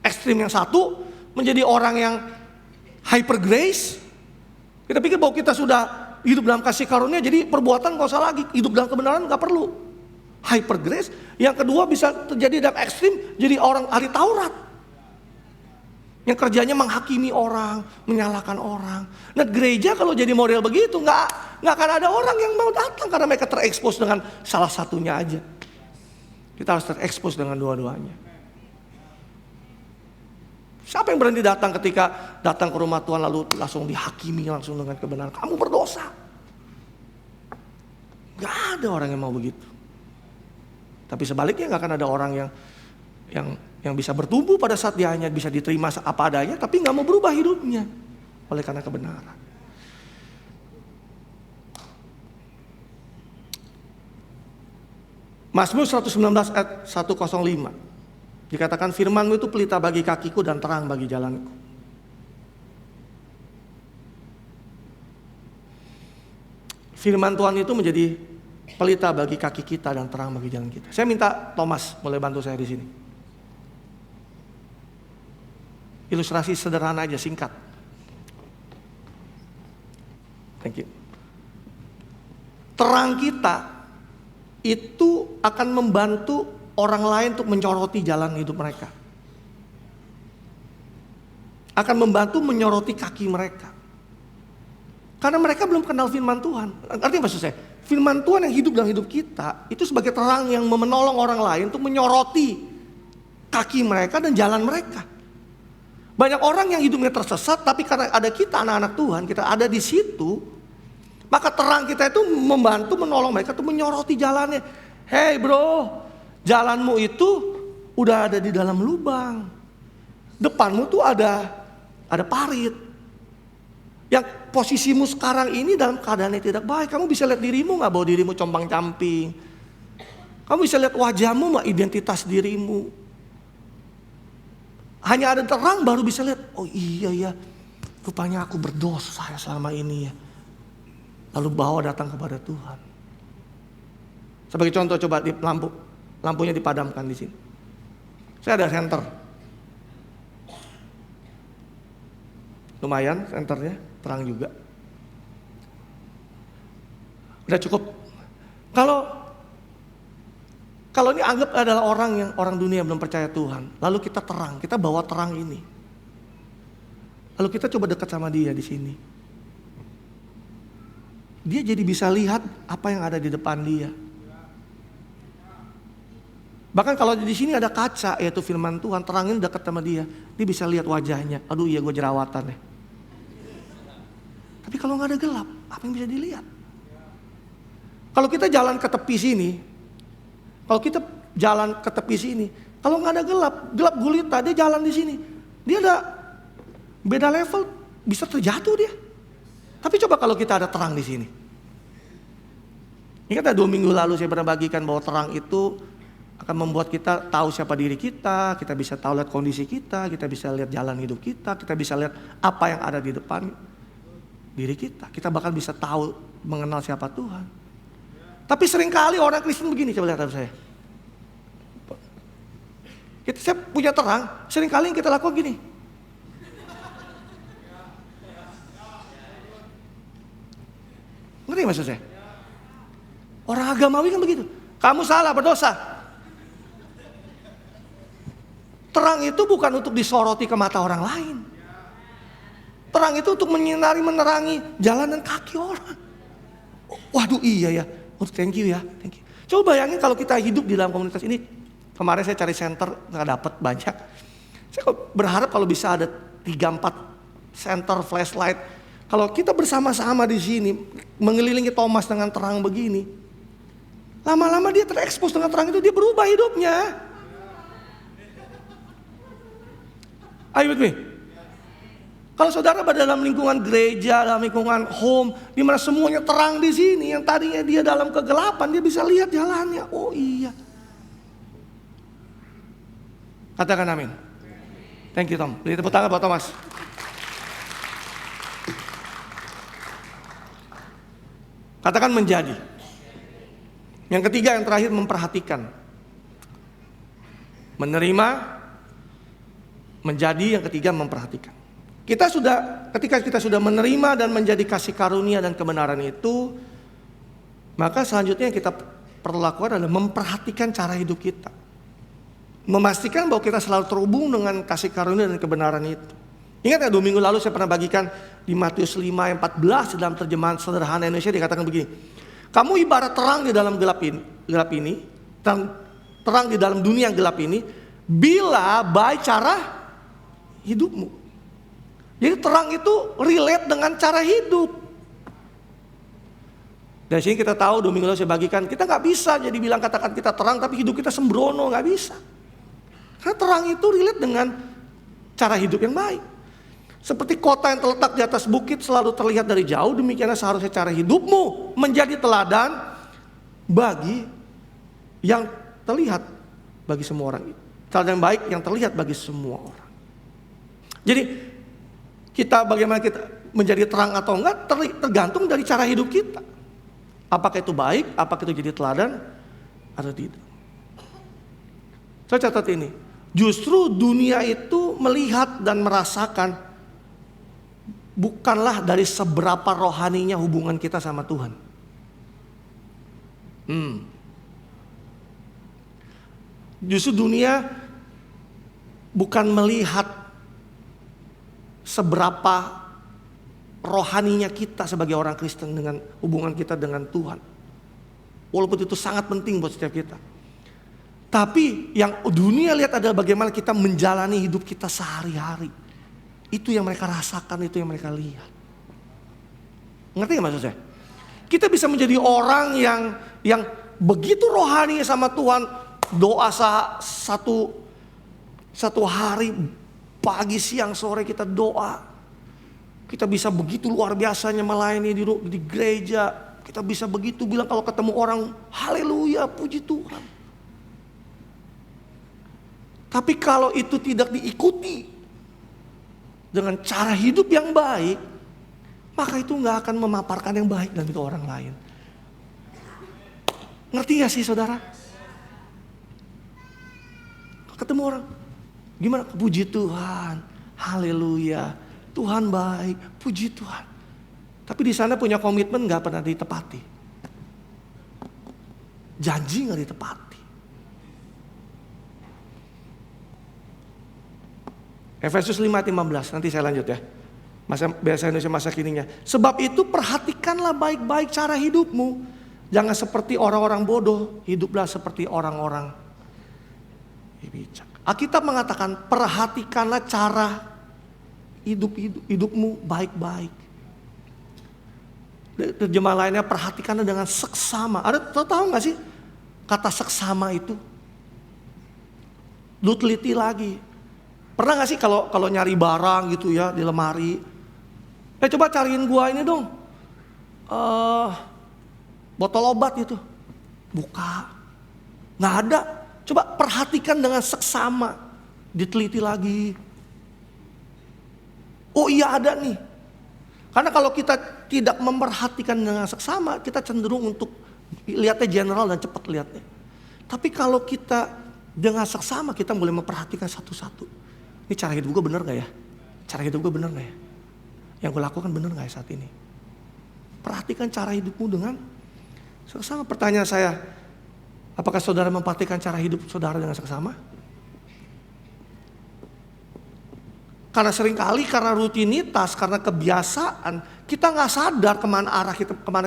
Ekstrim yang satu menjadi orang yang hyper grace. Kita pikir bahwa kita sudah hidup dalam kasih karunia, jadi perbuatan gak usah lagi. Hidup dalam kebenaran gak perlu. Hyper grace. Yang kedua bisa terjadi dalam ekstrim, jadi orang ahli Taurat. Yang kerjanya menghakimi orang, menyalahkan orang. Nah gereja kalau jadi model begitu, nggak akan ada orang yang mau datang karena mereka terekspos dengan salah satunya aja. Kita harus terekspos dengan dua-duanya. Siapa yang berani datang ketika datang ke rumah Tuhan lalu langsung dihakimi langsung dengan kebenaran? Kamu berdosa. Nggak ada orang yang mau begitu. Tapi sebaliknya nggak akan ada orang yang bisa bertumbuh pada saat dia hanya bisa diterima apa adanya, tapi nggak mau berubah hidupnya oleh karena kebenaran. Mazmur 119 ayat 105 dikatakan, firman-Mu itu pelita bagi kakiku dan terang bagi jalanku. Firman Tuhan itu menjadi pelita bagi kaki kita dan terang bagi jalan kita. Saya minta Thomas mulai bantu saya di sini. Ilustrasi sederhana aja, singkat. Thank you. Terang kita itu akan membantu orang lain untuk menyoroti jalan hidup mereka. Akan membantu menyoroti kaki mereka. Karena mereka belum kenal firman Tuhan. Artinya maksud saya, firman Tuhan yang hidup dalam hidup kita itu sebagai terang yang menolong orang lain untuk menyoroti kaki mereka dan jalan mereka. Banyak orang yang hidupnya tersesat, tapi karena ada kita anak-anak Tuhan, kita ada di situ, maka terang kita itu membantu menolong mereka untuk menyoroti jalannya. Hey bro, jalanmu itu udah ada di dalam lubang. Depanmu tuh ada parit. Yang posisimu sekarang ini dalam keadaan yang tidak baik. Kamu bisa lihat dirimu gak bahwa dirimu compang-camping. Kamu bisa lihat wajahmu gak, identitas dirimu. Hanya ada terang baru bisa lihat, oh iya ya, rupanya aku berdosa ya selama ini ya. Lalu bawa datang kepada Tuhan. Sebagai contoh coba di lampunya dipadamkan di sini. Saya ada senter. Lumayan senternya, terang juga. Udah cukup. Kalau ini anggap adalah orang dunia belum percaya Tuhan, lalu kita terang, kita bawa terang ini. Lalu kita coba dekat sama dia di sini. Dia jadi bisa lihat apa yang ada di depan dia. Bahkan kalau di sini ada kaca, yaitu firman Tuhan, terangin dekat sama dia, dia bisa lihat wajahnya. Aduh iya gue jerawatan ya. Tapi kalau nggak ada gelap, apa yang bisa dilihat? Kalau kita jalan ke tepi sini, kalau nggak ada gelap gulita, dia jalan di sini, dia ada beda level, bisa terjatuh dia. Tapi coba kalau kita ada terang di sini. Ingat 2 minggu lalu saya pernah bagikan bahwa terang itu akan membuat kita tahu siapa diri kita bisa tahu lihat kondisi kita bisa lihat jalan hidup kita bisa lihat apa yang ada di depan diri kita. Kita bahkan bisa tahu mengenal siapa Tuhan. Tapi seringkali orang Kristen begini, coba lihat saya. Saya punya terang, seringkali yang kita lakukan gini. Ngerti maksud saya? Orang agamawi kan begitu. Kamu salah, berdosa. Terang itu bukan untuk disoroti ke mata orang lain. Terang itu untuk menerangi jalan dan kaki orang. Waduh iya ya. Oh, thank you ya, thank you. Coba bayangin kalau kita hidup di dalam komunitas ini. Kemarin saya cari center, nggak dapat banyak. Saya berharap kalau bisa ada 3-4 center flashlight. Kalau kita bersama-sama di sini, mengelilingi Thomas dengan terang begini, lama-lama dia terekspos dengan terang itu, dia berubah hidupnya. Are you with me? Kalau saudara berada dalam lingkungan gereja, dalam lingkungan home, di mana semuanya terang di sini, yang tadinya dia dalam kegelapan, dia bisa lihat jalannya. Oh iya. Katakan amin. Thank you Tom. Beri tepuk tangan buat Thomas. Katakan menjadi. Yang ketiga, yang terakhir, memperhatikan. Menerima, menjadi, yang ketiga memperhatikan. Ketika kita sudah menerima dan menjadi kasih karunia dan kebenaran itu, maka selanjutnya yang kita perlu lakukan adalah memperhatikan cara hidup kita. Memastikan bahwa kita selalu terhubung dengan kasih karunia dan kebenaran itu. Ingat ya, 2 minggu lalu saya pernah bagikan di Matius 5 ayat 14 dalam terjemahan sederhana Indonesia dikatakan begini. Kamu ibarat terang di dalam gelap ini, terang di dalam dunia yang gelap ini, bila baik cara hidupmu. Jadi terang itu relate dengan cara hidup. Dari sini kita tahu 2 minggu lalu saya bagikan, kita gak bisa jadi bilang katakan kita terang tapi hidup kita sembrono, gak bisa. Karena terang itu relate dengan cara hidup yang baik. Seperti kota yang terletak di atas bukit selalu terlihat dari jauh, demikianlah seharusnya cara hidupmu menjadi teladan bagi yang terlihat bagi semua orang. Teladan baik yang terlihat bagi semua orang. Jadi bagaimana kita menjadi terang atau enggak tergantung dari cara hidup kita. Apakah itu baik, apakah itu jadi teladan atau tidak. Saya catat ini, justru dunia itu melihat dan merasakan bukanlah dari seberapa rohaninya hubungan kita sama Tuhan. Justru dunia bukan melihat seberapa rohaninya kita sebagai orang Kristen dengan hubungan kita dengan Tuhan. Walaupun itu sangat penting buat setiap kita. Tapi yang dunia lihat adalah bagaimana kita menjalani hidup kita sehari-hari. Itu yang mereka rasakan, itu yang mereka lihat. Ngerti gak maksud saya? Kita bisa menjadi orang yang begitu rohani sama Tuhan. Doa satu hari, pagi, siang, sore kita doa. Kita bisa begitu luar biasanya melayani di gereja. Kita bisa begitu bilang kalau ketemu orang, haleluya, puji Tuhan. Tapi kalau itu tidak diikuti dengan cara hidup yang baik, maka itu gak akan memaparkan yang baik dan itu orang lain. Ngerti gak sih saudara? Ketemu orang, gimana? Puji Tuhan, haleluya, Tuhan baik, puji Tuhan. Tapi di sana punya komitmen gak pernah ditepati. Janji gak ditepati. Efesus 5:15, nanti saya lanjut ya. Bahasa Indonesia masa kininya. Sebab itu perhatikanlah baik-baik cara hidupmu. Jangan seperti orang-orang bodoh, hiduplah seperti orang-orang bijak. Alkitab mengatakan perhatikanlah cara hidupmu baik-baik. Terjemah lainnya perhatikanlah dengan seksama. Ada tahu nggak sih kata seksama itu? Lu teliti lagi. Pernah nggak sih kalau nyari barang gitu ya di lemari? Coba cariin gua ini dong. Botol obat itu. Buka. Nggak ada. Coba perhatikan dengan seksama. Diteliti lagi. Oh iya ada nih. Karena kalau kita tidak memperhatikan dengan seksama, kita cenderung untuk lihatnya general dan cepat lihatnya. Tapi kalau kita dengan seksama, kita boleh memperhatikan satu-satu. Ini cara hidup gue bener gak ya? Cara hidup gue bener gak ya? Yang gue lakukan bener gak ya saat ini? Perhatikan cara hidupmu dengan seksama. Pertanyaan saya, apakah saudara memperhatikan cara hidup saudara dengan seksama? Karena seringkali karena rutinitas, karena kebiasaan, kita gak sadar kemana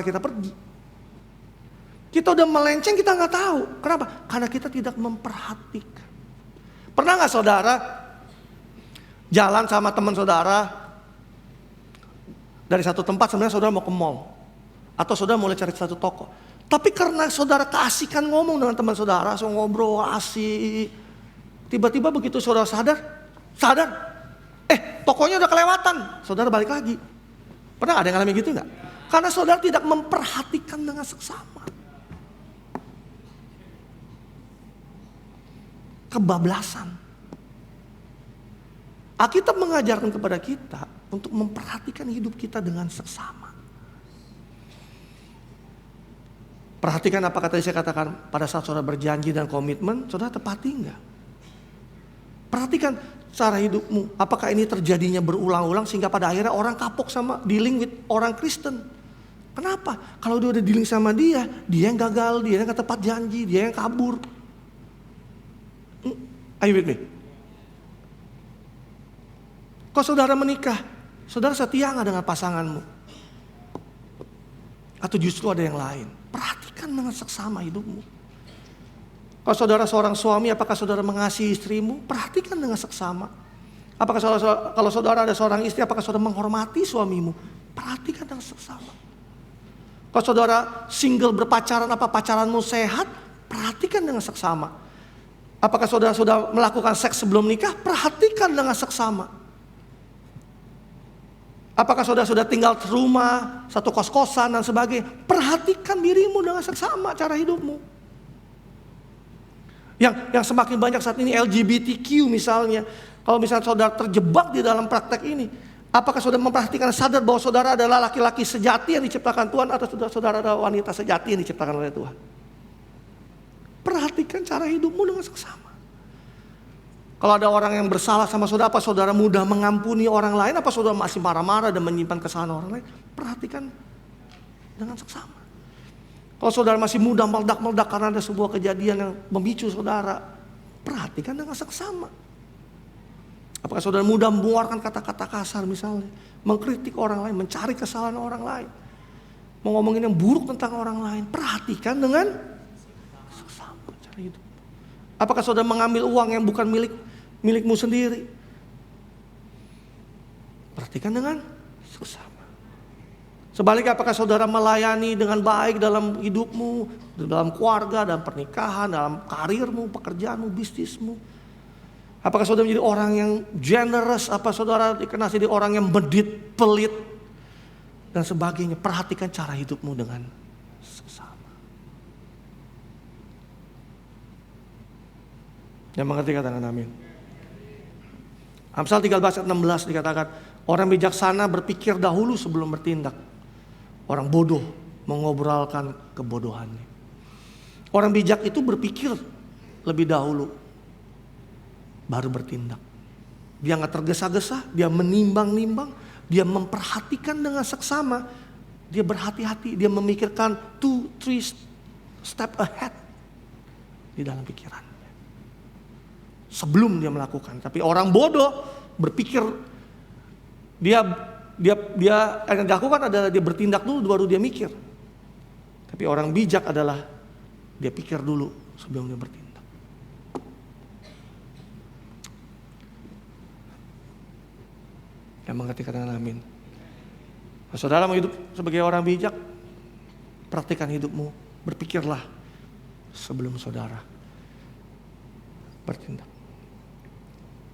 kita pergi. Kita udah melenceng, kita gak tahu. Kenapa? Karena kita tidak memperhatikan. Pernah gak saudara jalan sama teman saudara dari satu tempat, sebenarnya saudara mau ke mall atau saudara mulai cari satu toko, tapi karena saudara keasikan ngomong dengan teman saudara, so ngobrol asik, tiba-tiba begitu saudara sadar, tokonya udah kelewatan, saudara balik lagi. Pernah ada yang ngalamin gitu nggak? Karena saudara tidak memperhatikan dengan seksama. Kebablasan. Alkitab mengajarkan kepada kita untuk memperhatikan hidup kita dengan seksama. Perhatikan apa kata saya katakan, pada saat saudara berjanji dan komitmen, saudara tepati enggak? Perhatikan cara hidupmu, apakah ini terjadinya berulang-ulang sehingga pada akhirnya orang kapok sama dealing with orang Kristen. Kenapa? Kalau dia udah dealing sama dia yang gagal, dia yang gak tepat janji, dia yang kabur. Are you with me? Kalau saudara menikah, saudara setia gak dengan pasanganmu? Atau justru ada yang lain? Perhatikan dengan seksama hidupmu. Kalau saudara seorang suami, apakah saudara mengasihi istrimu? Perhatikan dengan seksama. Apakah kalau saudara ada seorang istri, apakah saudara menghormati suamimu? Perhatikan dengan seksama. Kalau saudara single berpacaran, apa pacaranmu sehat? Perhatikan dengan seksama. Apakah saudara sudah melakukan seks sebelum nikah? Perhatikan dengan seksama. Apakah saudara sudah tinggal di rumah, satu kos-kosan dan sebagainya? Perhatikan dirimu dengan seksama cara hidupmu. Yang semakin banyak saat ini LGBTQ misalnya. Kalau misalnya saudara terjebak di dalam praktek ini, apakah saudara memperhatikan, sadar bahwa saudara adalah laki-laki sejati yang diciptakan Tuhan, atau saudara adalah wanita sejati yang diciptakan oleh Tuhan? Perhatikan cara hidupmu dengan seksama. Kalau ada orang yang bersalah sama saudara, apa saudara mudah mengampuni orang lain? Apa saudara masih marah-marah dan menyimpan kesalahan orang lain? Perhatikan dengan seksama. Kalau saudara masih mudah meledak-meledak karena ada sebuah kejadian yang memicu saudara, perhatikan dengan seksama. Apakah saudara mudah mengeluarkan kata-kata kasar misalnya, mengkritik orang lain, mencari kesalahan orang lain, mau ngomongin yang buruk tentang orang lain? Perhatikan dengan seksama cara hidup. Apakah saudara mengambil uang yang bukan milikmu sendiri? Perhatikan dengan seksama. Sebaliknya, apakah saudara melayani dengan baik dalam hidupmu, dalam keluarga, dalam pernikahan, dalam karirmu, pekerjaanmu, bisnismu? Apakah saudara menjadi orang yang generous? Apa saudara dikenal jadi orang yang medit, pelit, dan sebagainya? Perhatikan cara hidupmu dengan seksama. Yang mengerti katakan amin. Amsal 13 ayat 16 dikatakan, orang bijaksana berpikir dahulu sebelum bertindak. Orang bodoh mengobrolkan kebodohannya. Orang bijak itu berpikir lebih dahulu baru bertindak. Dia gak tergesa-gesa, dia menimbang-nimbang, dia memperhatikan dengan seksama, dia berhati-hati, dia memikirkan 2-3 step ahead di dalam pikiran. Sebelum dia melakukan. Tapi orang bodoh berpikir dia yang dilakukan adalah dia bertindak dulu baru dia mikir. Tapi orang bijak adalah dia pikir dulu sebelum dia bertindak. Yang mengerti katakan amin. Nah, saudara mau hidup sebagai orang bijak, praktikkan hidupmu, berpikirlah sebelum saudara bertindak.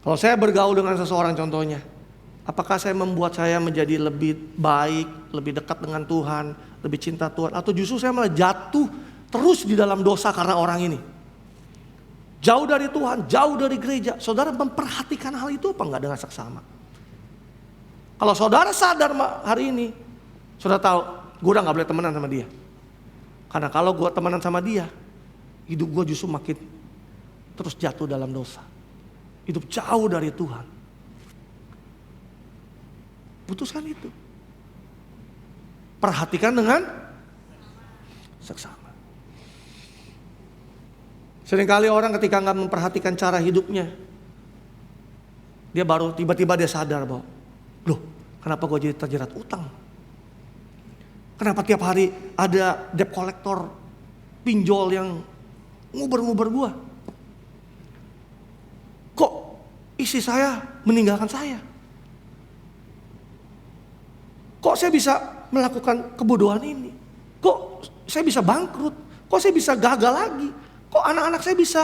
Kalau saya bergaul dengan seseorang contohnya, apakah saya membuat saya menjadi lebih baik, lebih dekat dengan Tuhan, lebih cinta Tuhan, atau justru saya malah jatuh terus di dalam dosa karena orang ini? Jauh dari Tuhan, jauh dari gereja. Saudara memperhatikan hal itu apa enggak dengan seksama? Kalau saudara sadar hari ini, saudara tahu, gue udah gak boleh temenan sama dia. Karena kalau gue temenan sama dia, hidup gue justru makin terus jatuh dalam dosa. Hidup jauh dari Tuhan. Putuskan itu. Perhatikan dengan seksama. Seringkali orang ketika gak memperhatikan cara hidupnya, dia baru tiba-tiba dia sadar bahwa, loh, kenapa gue jadi terjerat utang? Kenapa tiap hari ada debt collector, pinjol yang nguber-nguber gue? Kok istri saya meninggalkan saya? Kok saya bisa melakukan kebodohan ini? Kok saya bisa bangkrut? Kok saya bisa gagal lagi? Kok anak-anak saya bisa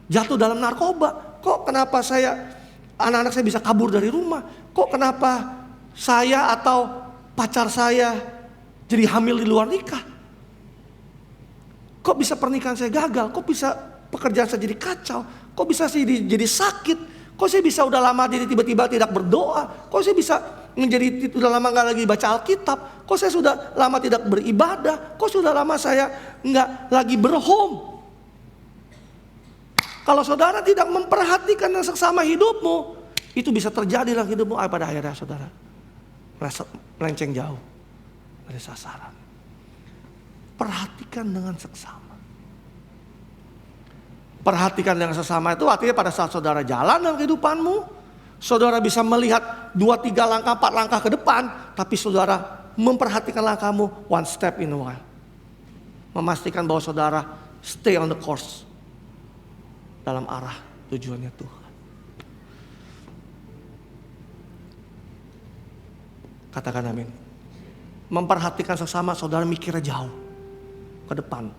jatuh dalam narkoba? Kok kenapa anak-anak saya bisa kabur dari rumah? Kok kenapa saya atau pacar saya jadi hamil di luar nikah? Kok bisa pernikahan saya gagal? Kok bisa pekerjaan saya jadi kacau? Kok bisa saya jadi sakit? Kok saya bisa udah lama jadi tiba-tiba tidak berdoa? Kok saya bisa menjadi udah lama gak lagi baca Alkitab? Kok saya sudah lama tidak beribadah? Kok sudah lama saya gak lagi berhome? Kalau saudara tidak memperhatikan yang seksama hidupmu, itu bisa terjadi dalam hidupmu. Pada akhirnya saudara melenceng jauh dari sasaran. Perhatikan dengan seksama. Perhatikan dengan sesama itu artinya pada saat saudara jalan dalam kehidupanmu, saudara bisa melihat 2, 3 langkah, 4 langkah ke depan, tapi saudara memperhatikan langkahmu one step in a while. Memastikan bahwa saudara stay on the course dalam arah tujuannya Tuhan. Katakan amin. Memperhatikan sesama, saudara mikirnya jauh ke depan.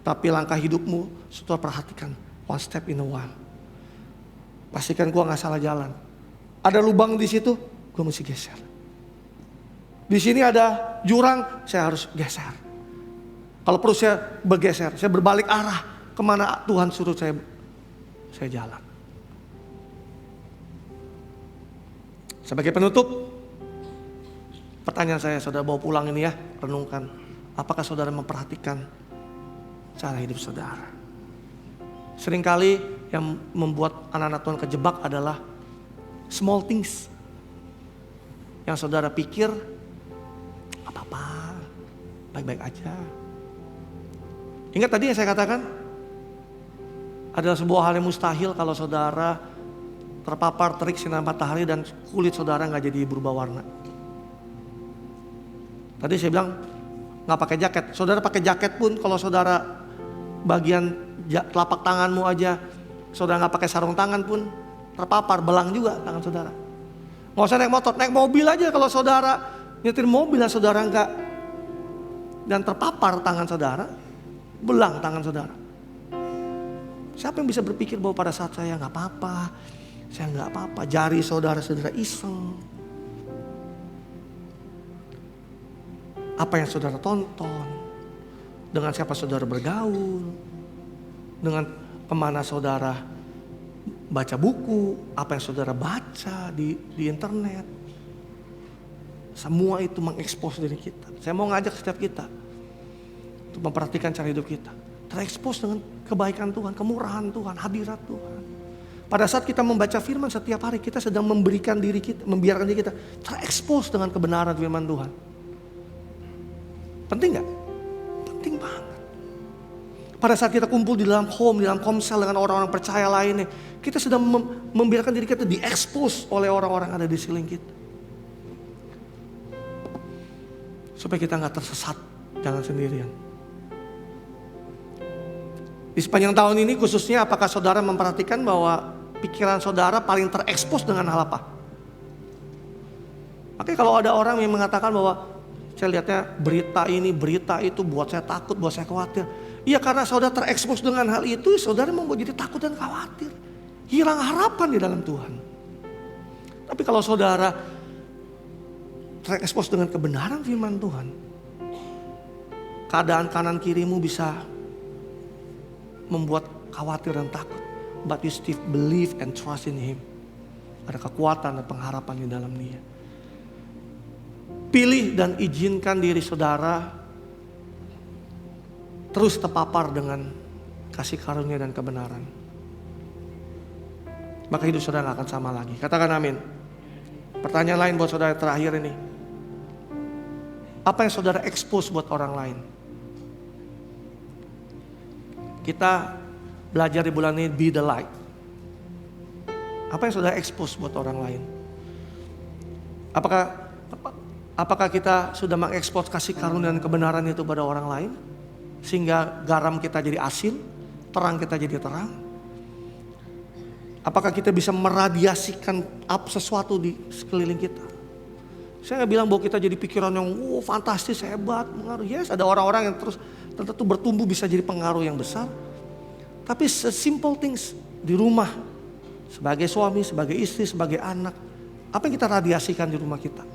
Tapi langkah hidupmu, saudara perhatikan one step in a while. Pastikan gua nggak salah jalan. Ada lubang di situ, gua mesti geser. Di sini ada jurang, saya harus geser. Kalau perlu saya bergeser, saya berbalik arah kemana Tuhan suruh saya jalan. Sebagai penutup, pertanyaan saya, saudara bawa pulang ini ya, renungkan. Apakah saudara memperhatikan cara hidup saudara? Seringkali yang membuat anak-anak Tuhan kejebak adalah small things. Yang saudara pikir, apa-apa, baik-baik aja. Ingat tadi yang saya katakan, adalah sebuah hal yang mustahil kalau saudara terpapar terik sinar matahari dan kulit saudara gak jadi berubah warna. Tadi saya bilang gak pakai jaket. Saudara pakai jaket pun kalau saudara bagian telapak tanganmu aja, saudara gak pakai sarung tangan pun terpapar, belang juga tangan saudara. Gak usah naik motor, naik mobil aja kalau saudara nyetir mobil dan saudara gak dan terpapar tangan saudara, belang tangan saudara. Siapa yang bisa berpikir bahwa pada saat saya gak apa-apa, saya gak apa-apa, jari saudara-saudara iseng. Apa yang saudara tonton, dengan siapa saudara bergaul, dengan kemana saudara baca buku, apa yang saudara baca di internet. Semua itu mengekspos diri kita. Saya mau ngajak setiap kita untuk memperhatikan cara hidup kita. Terekspos dengan kebaikan Tuhan, kemurahan Tuhan, hadirat Tuhan. Pada saat kita membaca firman setiap hari, kita sedang memberikan diri kita, membiarkan diri kita terekspos dengan kebenaran firman Tuhan. Penting gak? Penting banget. Pada saat kita kumpul di dalam home, di dalam komsel dengan orang-orang percaya lainnya, kita sedang membiarkan diri kita diekspos oleh orang-orang yang ada di sekeliling kita. Supaya kita gak tersesat, jangan sendirian. Di sepanjang tahun ini khususnya, apakah saudara memperhatikan bahwa pikiran saudara paling terekspos dengan hal apa? Makanya kalau ada orang yang mengatakan bahwa saya lihatnya berita ini, berita itu buat saya takut, buat saya khawatir. Iya, karena saudara terekspos dengan hal itu, saudara membuat jadi takut dan khawatir. Hilang harapan di dalam Tuhan. Tapi kalau saudara terekspos dengan kebenaran firman Tuhan, keadaan kanan kirimu bisa membuat khawatir dan takut. But you still believe and trust in Him. Ada kekuatan dan pengharapan di dalam Dia. Pilih dan izinkan diri saudara terus terpapar dengan kasih karunia dan kebenaran. Maka hidup saudara gak akan sama lagi. Katakan amin. Pertanyaan lain buat saudara terakhir ini. Apa yang saudara expose buat orang lain? Kita belajar di bulan ini be the light. Apa yang saudara expose buat orang lain? Apakah kita sudah mengekspos kasih karunia dan kebenaran itu pada orang lain? Sehingga garam kita jadi asin, terang kita jadi terang? Apakah kita bisa meradiasikan sesuatu di sekeliling kita? Saya gak bilang bahwa kita jadi pikiran yang fantastis, hebat, mengaruh. Yes, ada orang-orang yang terus tentu bertumbuh bisa jadi pengaruh yang besar. Tapi simple things di rumah, sebagai suami, sebagai istri, sebagai anak, apa yang kita radiasikan di rumah kita?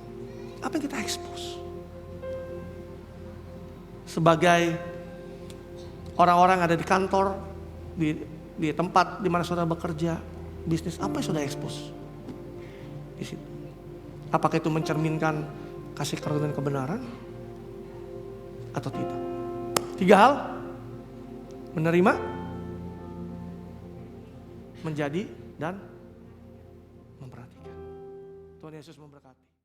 Apa yang kita expose? Sebagai orang-orang ada di kantor, di tempat di mana saudara bekerja, bisnis apa yang sudah expose di situ? Apakah itu mencerminkan kasih karunia dan kebenaran atau tidak? 3 hal: menerima, menjadi, dan memperhatikan. Tuhan Yesus memberkati.